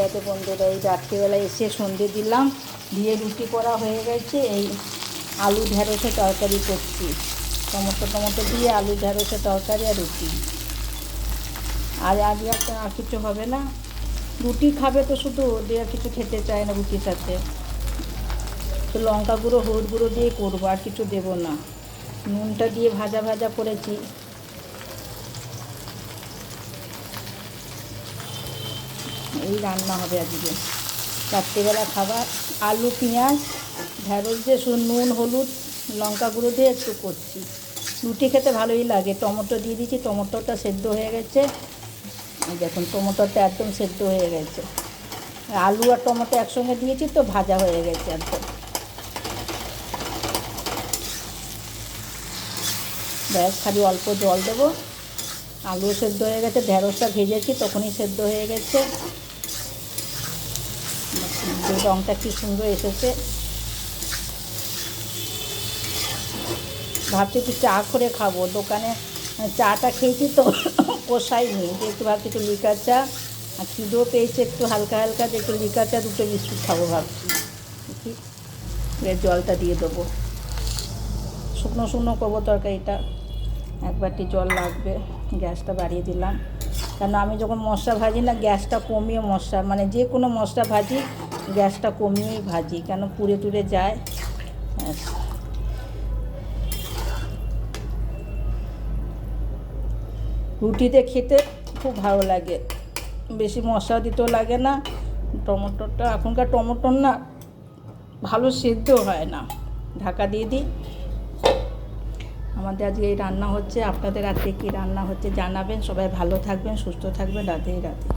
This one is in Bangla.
রাতে বন্ধুরা এই রাত্রিবেলা এসে সন্ধে দিলাম, দিয়ে রুটি করা হয়ে গেছে। এই আলু ঢ্যাঁড়সের তরকারি করছি, টমেটো দিয়ে আলু ঢ্যাঁড়সের তরকারি আর রুটি। আর আজকে আর কিছু হবে না, রুটি খাবে তো শুধু, ওদের আর কিছু খেতে চায় না রুটির সাথে। তো লঙ্কা গুঁড়ো হলুদ গুঁড়ো দিয়ে করবো, আর কিছু দেবো না। নুনটা দিয়ে ভাজা ভাজা করেছি। এই রান্না হবে আজকে রাত্রিবেলা খাবার। আলু পেঁয়াজ ঢ্যাঁড়স দিয়ে শুধু নুন হলুদ লঙ্কা গুঁড়ো দিয়ে একটু করছি। রুটি খেতে ভালোই লাগে। টমেটো দিয়ে দিয়েছি, টমেটোটা সেদ্ধ হয়ে গেছে। দেখুন টমেটোটা একদম সেদ্ধ হয়ে গেছে। আলু আর টমেটো একসঙ্গে দিয়েছি তো ভাজা হয়ে গেছে একদম। ব্যাস খালি অল্প জল দেবো। আলু সেদ্ধ হয়ে গেছে, ঢ্যাঁড়সটা ভেজেছি তখনই সেদ্ধ হয়ে গেছে। রঙটা কি সুন্দর এসেছে। ভাবছি একটু চা করে খাবো, দোকানে চাটা খেয়েছি তো পোষায়নি, যে একটু ভাবছি একটু লিকার চা, আর খিদেও পেয়েছে একটু হালকা হালকা, যে একটু লিকার চা দুটো বিস্কুট খাবো ভাবছি। দেখি জলটা দিয়ে দেবো, শুকনো শুকনো করবো তরকারিটা। এক বাটি জল লাগবে। গ্যাসটা বাড়িয়ে দিলাম, কেন আমি যখন মশলা ভাজি না গ্যাসটা কমিয়ে মশলা, মানে যে কোনো মশলা ভাজি গ্যাসটা কমিয়েই ভাজি, কেন পুড়ে টুড়ে যায়। রুটিতে খেতে খুব ভালো লাগে, বেশি মশলা দিতেও লাগে না। টমেটোটা এখনকার টমেটো না ভালো সেদ্ধ হয় না। ঢাকা দিয়ে দিই। আমাদের আজকে এই রান্না হচ্ছে। আপনাদের রাতে কী রান্না হচ্ছে জানাবেন। সবাই ভালো থাকবেন, সুস্থ থাকবেন। রাতেই রাতে।